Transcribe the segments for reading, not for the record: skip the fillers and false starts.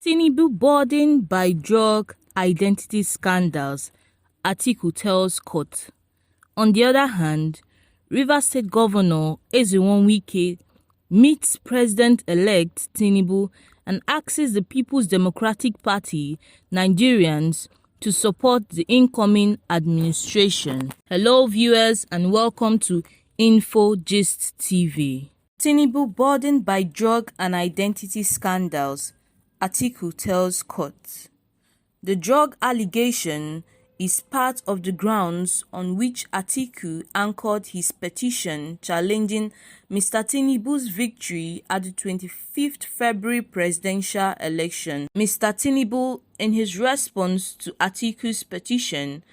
Tinubu burdened by drug identity scandals, Atiku tells court. On the other hand, Rivers State Governor Wike meets President-elect Tinubu and asks the People's Democratic Party Nigerians to support the incoming administration. Hello viewers and welcome to Info Gist TV. Tinubu burdened by drug and identity scandals, Atiku tells court. The drug allegation is part of the grounds on which Atiku anchored his petition challenging Mr. Tinubu's victory at the 25th February presidential election. Mr. Tinubu, in his response to Atiku's petition,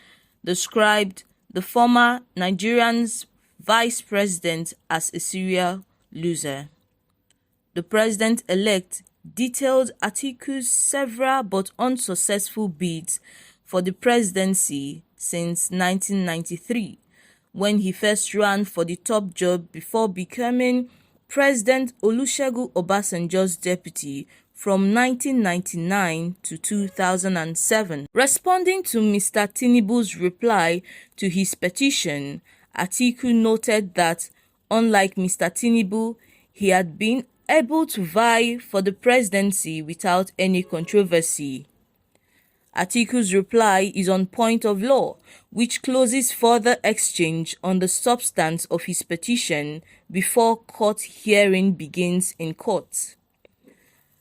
described the former Nigerian's vice president as a serial loser. The president-elect detailed Atiku's several but unsuccessful bids for the presidency since 1993, when he first ran for the top job before becoming President Olusegun Obasanjo's deputy from 1999 to 2007. Responding to Mr. Tinubu's reply to his petition, Atiku noted that, unlike Mr. Tinubu, he had been able to vie for the presidency without any controversy. Atiku's reply is on point of law, which closes further exchange on the substance of his petition before court hearing begins in court.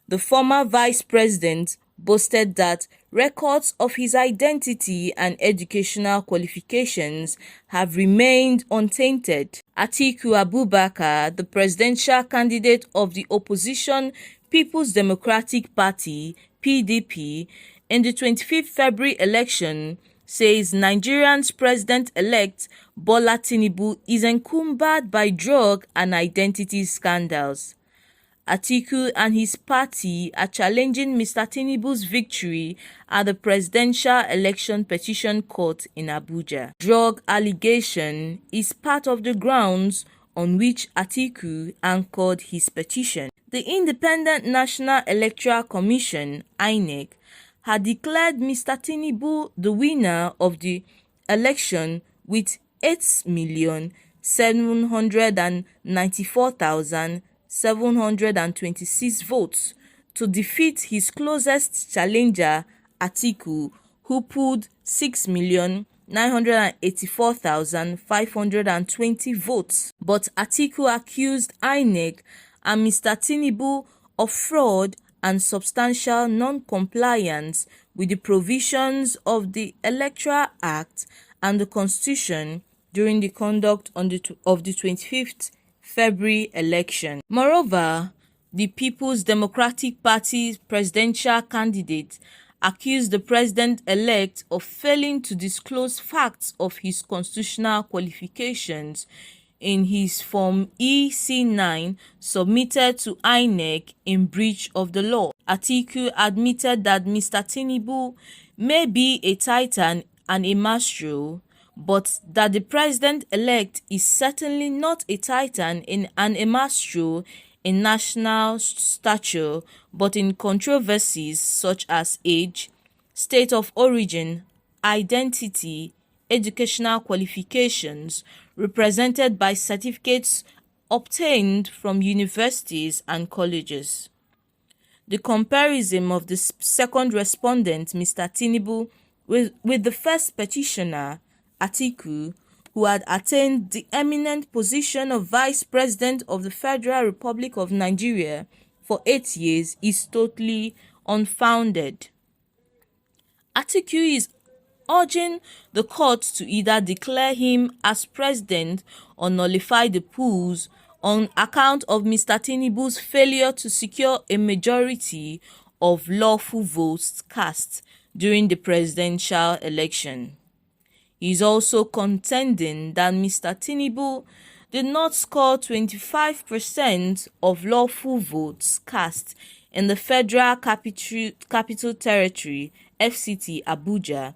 The former vice president boasted that records of his identity and educational qualifications have remained untainted. Atiku Abubakar, the presidential candidate of the opposition People's Democratic Party (PDP) in the 25th February election, says Nigeria's president-elect Bola Tinubu is encumbered by drug and identity scandals. Atiku and his party are challenging Mr. Tinubu's victory at the Presidential Election Petition Court in Abuja. Drug allegation is part of the grounds on which Atiku anchored his petition. The Independent National Electoral Commission (INEC) had declared Mr. Tinubu the winner of the election with 8,794,726 votes to defeat his closest challenger Atiku, who pulled 6,984,520 votes. But Atiku accused INEC and Mr. Tinubu of fraud and substantial non-compliance with the provisions of the Electoral Act and the Constitution during the conduct of the 25th February election. Moreover, the People's Democratic Party presidential candidate accused the president-elect of failing to disclose facts of his constitutional qualifications in his Form EC9 submitted to INEC in breach of the law. Atiku admitted that Mr. Tinubu may be a titan and a maestro, but that the president-elect is certainly not a titan and a maestro in national stature, but in controversies such as age, state of origin, identity, educational qualifications, represented by certificates obtained from universities and colleges. The comparison of the second respondent, Mr. Tinubu, with the first petitioner, Atiku, who had attained the eminent position of Vice President of the Federal Republic of Nigeria for 8 years, is totally unfounded. Atiku is urging the court to either declare him as president or nullify the polls on account of Mr. Tinubu's failure to secure a majority of lawful votes cast during the presidential election. He is also contending that Mr. Tinubu did not score 25% of lawful votes cast in the Federal Capital Territory (FCT) Abuja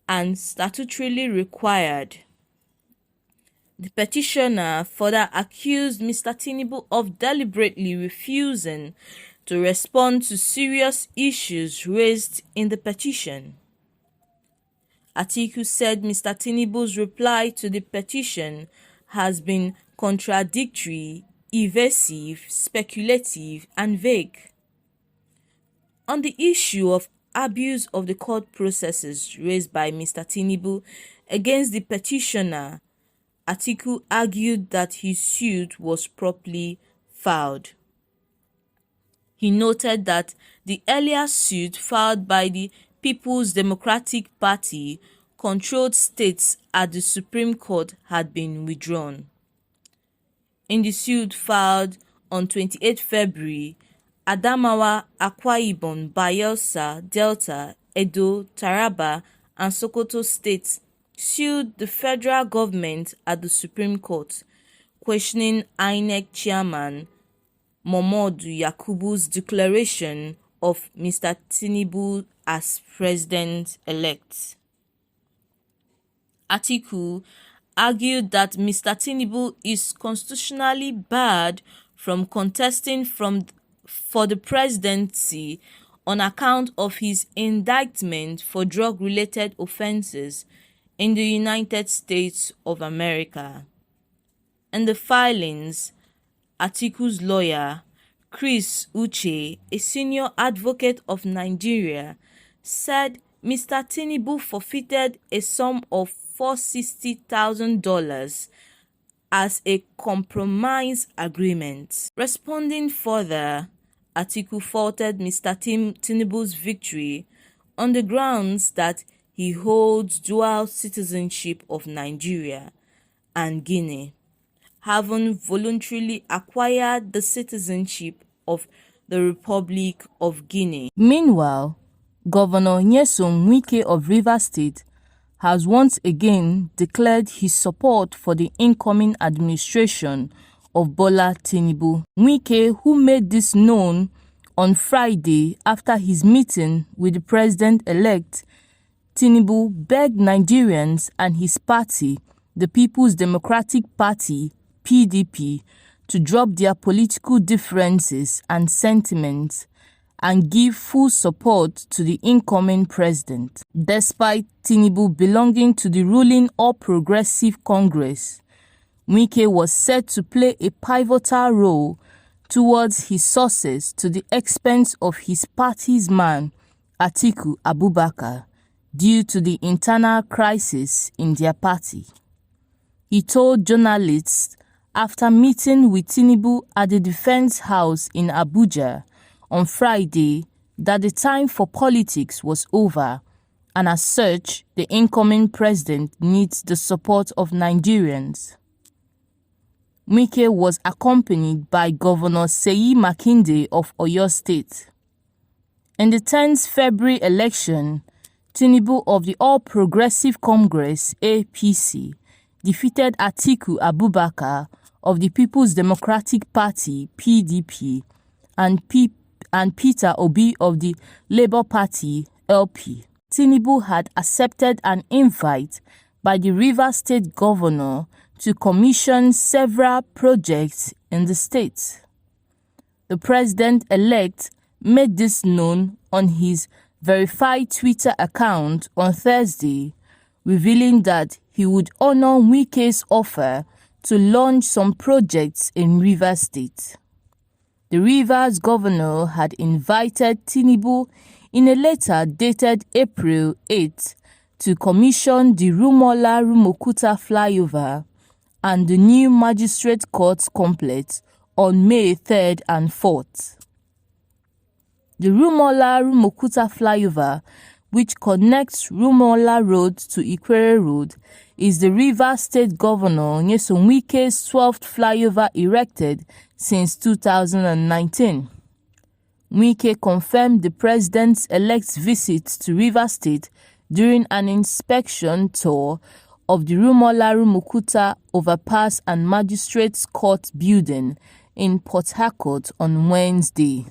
and statutorily required. The petitioner further accused Mr. Tinubu of deliberately refusing to respond to serious issues raised in the petition. Atiku said Mr. Tinubu's reply to the petition has been contradictory, evasive, speculative, and vague. On the issue of abuse of the court processes raised by Mr. Tinubu against the petitioner, Atiku argued that his suit was properly filed. He noted that the earlier suit filed by the People's Democratic Party controlled states at the Supreme Court had been withdrawn. In the suit filed on 28 February, Adamawa, Akwa Ibom, Bayelsa, Delta, Edo, Taraba, and Sokoto states sued the federal government at the Supreme Court, questioning INEC chairman Momodu Yakubu's declaration of Mr. Tinubu as president-elect. Atiku argued that Mr. Tinubu is constitutionally barred from contesting for the presidency on account of his indictment for drug-related offenses in the United States of America. In the filings, Atiku's lawyer, Chris Uche, a senior advocate of Nigeria, said Mr. Tinubu forfeited a sum of $460,000 as a compromise agreement. Responding further, Atiku faulted Mr. Tinubu's victory on the grounds that he holds dual citizenship of Nigeria and Guinea, having voluntarily acquired the citizenship of the Republic of Guinea. Meanwhile, Governor Nyesom Wike of Rivers State has once again declared his support for the incoming administration of Bola Tinubu. Wike, who made this known on Friday after his meeting with the president-elect, Tinubu begged Nigerians and his party, the People's Democratic Party, PDP, to drop their political differences and sentiments and give full support to the incoming president. Despite Tinubu belonging to the ruling All Progressive Congress, Wike was said to play a pivotal role towards his success to the expense of his party's man, Atiku Abubakar, due to the internal crisis in their party. He told journalists after meeting with Tinubu at the Defense House in Abuja on Friday that the time for politics was over, and as such, the incoming president needs the support of Nigerians. Wike was accompanied by Governor Seyi Makinde of Oyo State. In the 10th February election, Tinubu of the All Progressive Congress (APC) defeated Atiku Abubakar of the People's Democratic Party (PDP) and Peter Obi of the Labour Party (LP). Tinubu had accepted an invite by the Rivers State Governor to commission several projects in the state. The president-elect made this known on his verified Twitter account on Thursday, revealing that he would honor Wike's offer to launch some projects in Rivers State. The Rivers governor had invited Tinubu in a letter dated April 8 to commission the Rumuola-Rumuokuta flyover and the new magistrate court complex on May 3rd and 4th. The Rumuola-Rumuokuta flyover, which connects Rumuola Road to Ikwere Road, is the Rivers State Governor Nyesom Wike's 12th flyover erected since 2019. Wike confirmed the president-elect's visit to Rivers State during an inspection tour of the Rumuola-Rumuokuta overpass and magistrates court building in Port Harcourt on Wednesday.